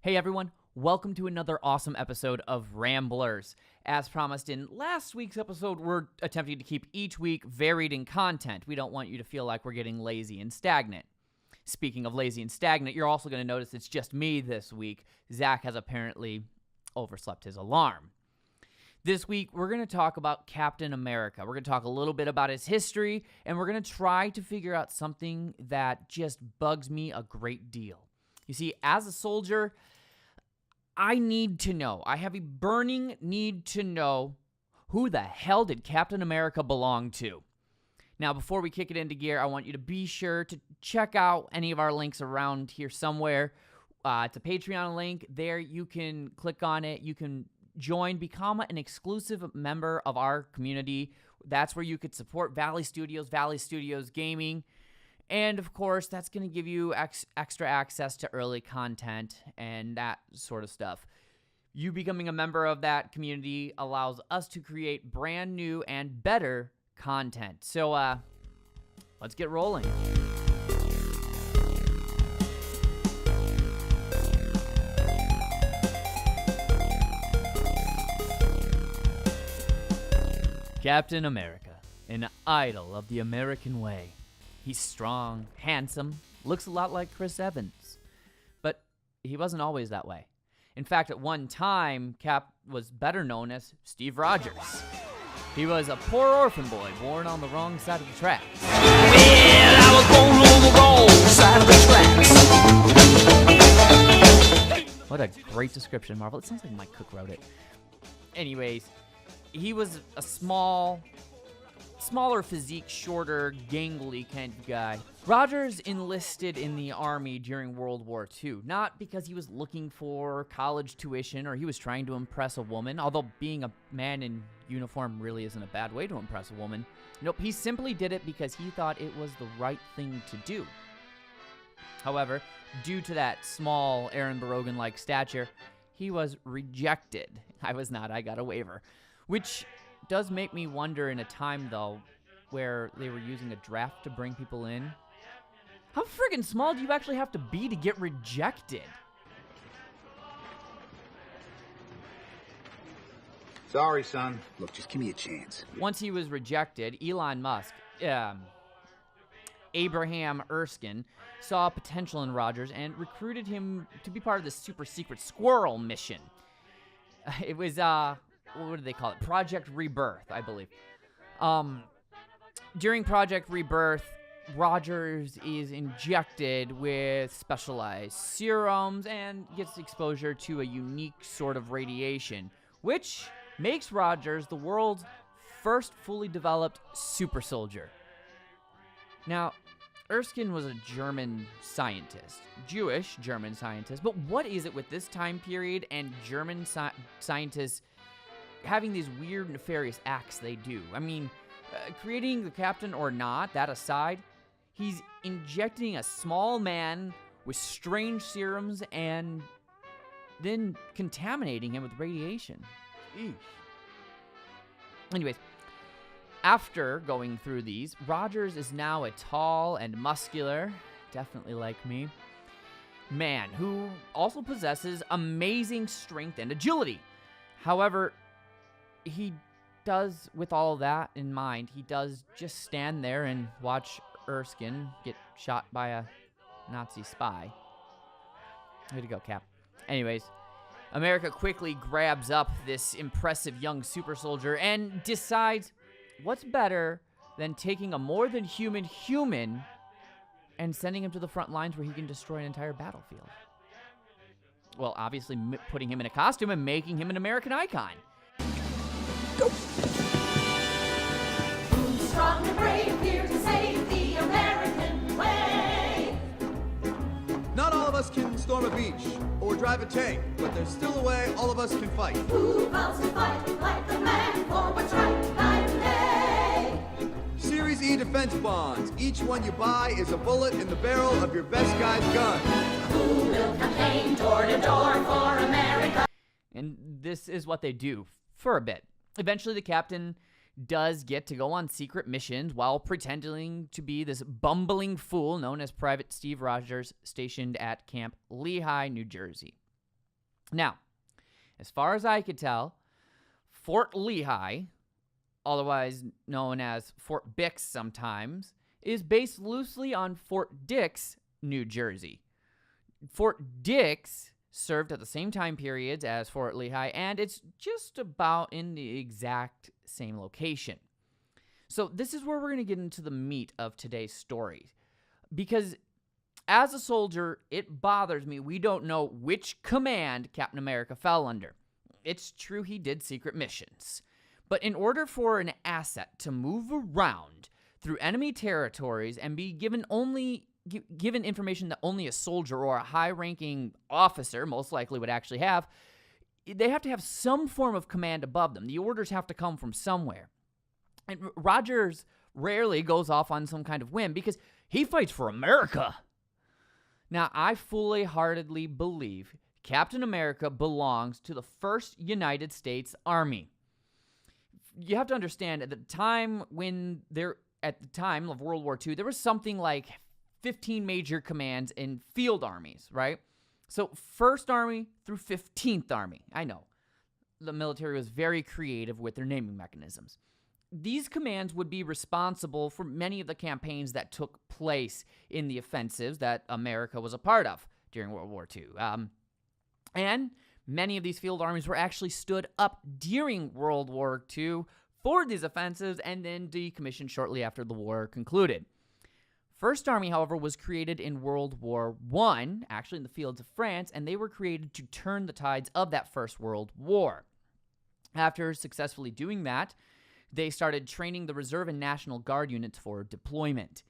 Hey everyone, welcome to another awesome episode of RAMblers. As promised in last week's episode, we're attempting to keep each week varied in content. We don't want you to feel like we're getting lazy and stagnant. Speaking of lazy and stagnant, you're also going to notice it's just me this week. Zach has apparently overslept his alarm. This week, we're going to talk about Captain America. We're going to talk a little bit about his history, and we're going to try to figure out something that just bugs me a great deal. You see, as a soldier, I need to know. I have a burning need to know who the hell did Captain America belong to. Now, before we kick it into gear, I want you to be sure to check out any of our links around here somewhere. It's a Patreon link. There you can click on it. You can join, become an exclusive member of our community. That's where you could support Valley Studios Gaming. And, of course, that's going to give you extra access to early content and that sort of stuff. You becoming a member of that community allows us to create brand new and better content. So, let's get rolling. Captain America, an idol of the American way. He's strong, handsome, looks a lot like Chris Evans. But he wasn't always that way. In fact, at one time, Cap was better known as Steve Rogers. He was a poor orphan boy born on the wrong side of the tracks. Well, I was born on the wrong side of the tracks. What a great description, Marvel. It sounds like Mike Cook wrote it. Anyways, he was a smaller physique, shorter, gangly kind of guy. Rogers enlisted in the Army during World War II, not because he was looking for college tuition or he was trying to impress a woman, although being a man in uniform really isn't a bad way to impress a woman. Nope, he simply did it because he thought it was the right thing to do. However, due to that small Aaron Barogan-like stature, he was rejected. I was not, I got a waiver. Which does make me wonder in a time, though, where they were using a draft to bring people in. How friggin' small do you actually have to be to get rejected? Sorry, son. Look, just give me a chance. Once he was rejected, Elon Musk, Abraham Erskine, saw potential in Rogers and recruited him to be part of the super secret squirrel mission. It was, what do they call it? Project Rebirth, I believe. During Project Rebirth, Rogers is injected with specialized serums and gets exposure to a unique sort of radiation, which makes Rogers the world's first fully developed super soldier. Now, Erskine was a German scientist, Jewish German scientist, but what is it with this time period and German scientists having these weird, nefarious acts they do? I mean, creating the captain or not, that aside, he's injecting a small man with strange serums and then contaminating him with radiation. Eesh. Anyways, after going through these, Rogers is now a tall and muscular, definitely like me, man who also possesses amazing strength and agility. However, he does, with all that in mind, he does just stand there and watch Erskine get shot by a Nazi spy. Way to go, Cap. Anyways, America quickly grabs up this impressive young super soldier and decides what's better than taking a more than human and sending him to the front lines where he can destroy an entire battlefield. Well, obviously putting him in a costume and making him an American icon. Who's strong and brave here to save the American way? Not all of us can storm a beach or drive a tank, but there's still a way all of us can fight. Who vows to fight like the man for what's right night and day? Series E defense bonds. Each one you buy is a bullet in the barrel of your best guy's gun. Who will campaign door to door for America? And this is what they do for a bit. Eventually, the captain does get to go on secret missions while pretending to be this bumbling fool known as Private Steve Rogers, stationed at Camp Lehigh, New Jersey. Now, as far as I could tell, Fort Lehigh, otherwise known as Fort Bix sometimes, is based loosely on Fort Dix, New Jersey. Fort Dix served at the same time periods as Fort Lehigh, and it's just about in the exact same location. So this is where we're going to get into the meat of today's story. Because as a soldier, it bothers me we don't know which command Captain America fell under. It's true he did secret missions. But in order for an asset to move around through enemy territories and be given information that only a soldier or a high-ranking officer most likely would actually have, they have to have some form of command above them. The orders have to come from somewhere. And Rogers rarely goes off on some kind of whim because he fights for America. Now, I fully-heartedly believe Captain America belongs to the 1st United States Army. You have to understand, at the time of World War II, there was something like 15 major commands in field armies, right? So 1st Army through 15th Army. I know. The military was very creative with their naming mechanisms. These commands would be responsible for many of the campaigns that took place in the offensives that America was a part of during World War II. And many of these field armies were actually stood up during World War II for these offensives and then decommissioned shortly after the war concluded. 1st Army, however, was created in World War I, actually in the fields of France, and they were created to turn the tides of that First World War. After successfully doing that, they started training the Reserve and National Guard units for deployment.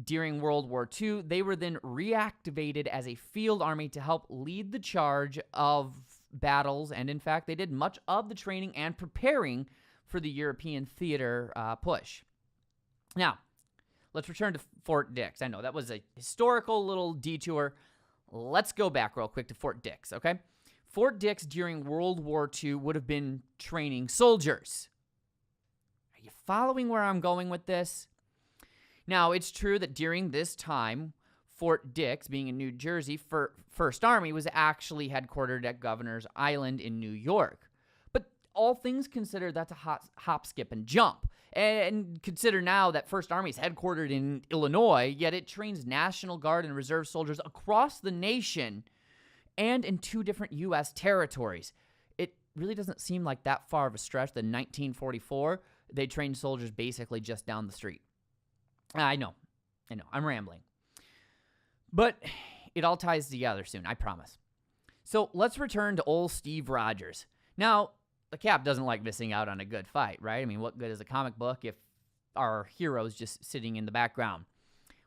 During World War II, they were then reactivated as a field army to help lead the charge of battles, and in fact, they did much of the training and preparing for the European theater push. Now, let's return to Fort Dix. I know that was a historical little detour. Let's go back real quick to Fort Dix, okay? Fort Dix during World War II would have been training soldiers. Are you following where I'm going with this? Now, it's true that during this time, Fort Dix, being in New Jersey, 1st Army was actually headquartered at Governor's Island in New York. But all things considered, that's a hop, skip, and jump. And consider now that 1st Army is headquartered in Illinois, yet it trains National Guard and Reserve soldiers across the nation and in 2 different U.S. territories. It really doesn't seem like that far of a stretch that in 1944, they trained soldiers basically just down the street. I know, I'm rambling. But it all ties together soon, I promise. So let's return to old Steve Rogers. Now, the Cap doesn't like missing out on a good fight, right? I mean, what good is a comic book if our hero's just sitting in the background?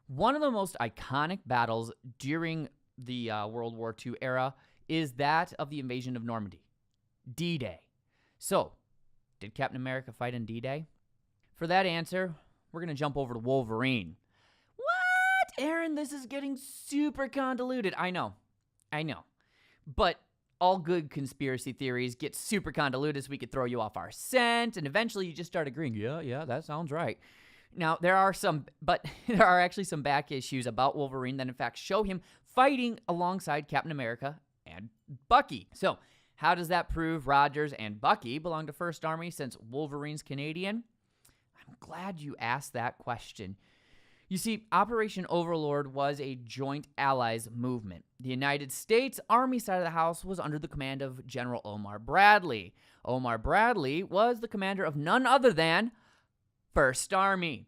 One of the most iconic battles during the World War II era is that of the invasion of Normandy, D-Day. So, did Captain America fight in D-Day? For that answer, we're going to jump over to Wolverine. What? Aaron, this is getting super convoluted. I know. But all good conspiracy theories get super convoluted so we could throw you off our scent, and eventually you just start agreeing, yeah, that sounds right. Now, there are actually some back issues about Wolverine that in fact show him fighting alongside Captain America and Bucky. So, how does that prove Rogers and Bucky belong to 1st Army since Wolverine's Canadian? I'm glad you asked that question. You see, Operation Overlord was a joint allies movement. The United States Army side of the house was under the command of General Omar Bradley. Omar Bradley was the commander of none other than 1st Army.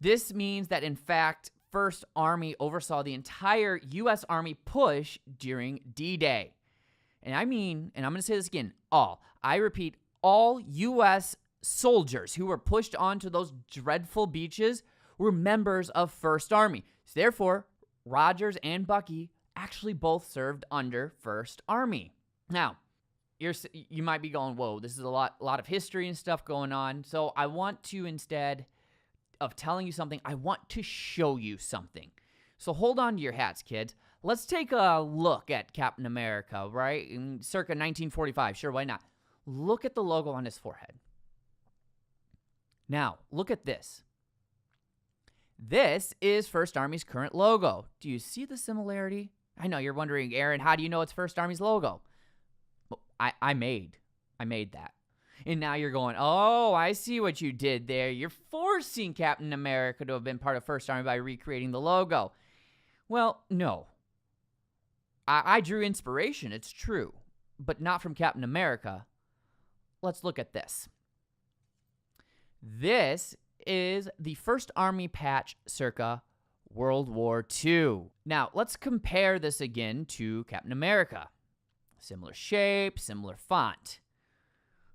This means that, in fact, 1st Army oversaw the entire U.S. Army push during D-Day. And I mean, and I'm going to say this again, I repeat, all U.S. soldiers who were pushed onto those dreadful beaches were members of 1st Army. So therefore, Rogers and Bucky actually both served under 1st Army. Now, you might be going, whoa, this is a lot of history and stuff going on. So I want to, instead of telling you something, I want to show you something. So hold on to your hats, kids. Let's take a look at Captain America, right? In circa 1945. Sure, why not? Look at the logo on his forehead. Now, look at this. This is 1st Army's current logo. Do you see the similarity? I know you're wondering, Aaron, how do you know it's 1st Army's logo? I made that. And now you're going, oh, I see what you did there. You're forcing Captain America to have been part of First Army by recreating the logo. Well, no. I drew inspiration, it's true, but not from Captain America. Let's look at this. This is the First Army patch circa World War II. Now, let's compare this again to Captain America. Similar shape, similar font.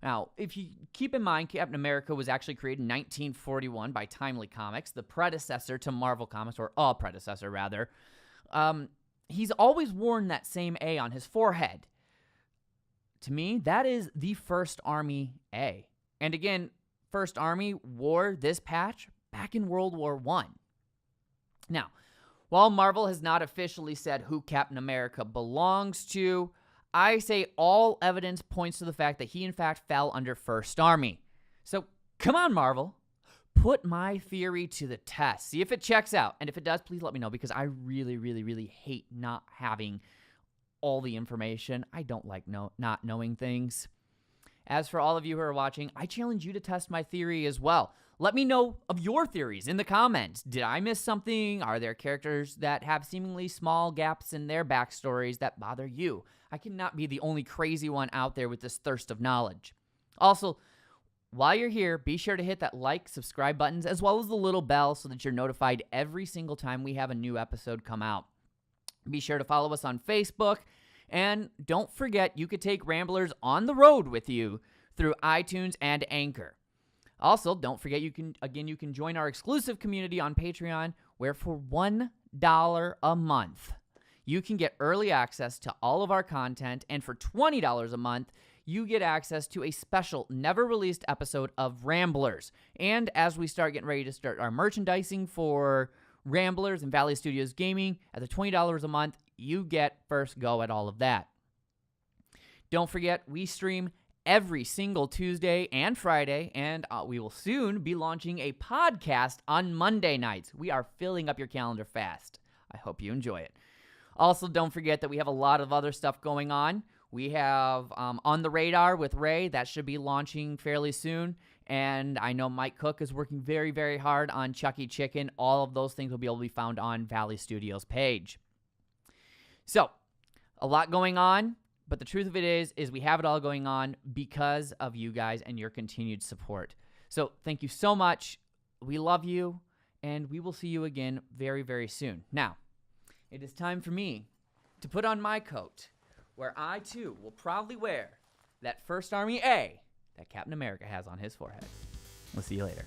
Now, if you keep in mind, Captain America was actually created in 1941 by Timely Comics, the predecessor to Marvel Comics, or a predecessor, rather. He's always worn that same A on his forehead. To me, that is the First Army A. And again, First Army wore this patch back in World War I. Now, while Marvel has not officially said who Captain America belongs to, I say all evidence points to the fact that he in fact fell under First Army. So, come on, Marvel. Put my theory to the test. See if it checks out. And if it does, please let me know, because I really, really, really hate not having all the information. I don't like not knowing things. As for all of you who are watching, I challenge you to test my theory as well. Let me know of your theories in the comments. Did I miss something? Are there characters that have seemingly small gaps in their backstories that bother you? I cannot be the only crazy one out there with this thirst of knowledge. Also, while you're here, be sure to hit that like, subscribe buttons, as well as the little bell so that you're notified every single time we have a new episode come out. Be sure to follow us on Facebook, and don't forget you could take Ramblers on the road with you through iTunes and Anchor. Also, don't forget you can join our exclusive community on Patreon, where for $1 a month, you can get early access to all of our content, and for $20 a month, you get access to a special, never-released episode of Ramblers. And as we start getting ready to start our merchandising for Ramblers and Valley Studios Gaming, at the $20 a month, you get first go at all of that. Don't forget, we stream every single Tuesday and Friday, and we will soon be launching a podcast on Monday nights. We are filling up your calendar fast. I hope you enjoy it. Also, don't forget that we have a lot of other stuff going on. We have On the Radar with Ray. That should be launching fairly soon. And I know Mike Cook is working very, very hard on Chucky Chicken. All of those things will be able to be found on Valley Studios' page. So, a lot going on. But the truth of it is we have it all going on because of you guys and your continued support. So, thank you so much. We love you. And we will see you again very, very soon. Now, it is time for me to put on my coat, where I, too, will proudly wear that First Army A that Captain America has on his forehead. We'll see you later.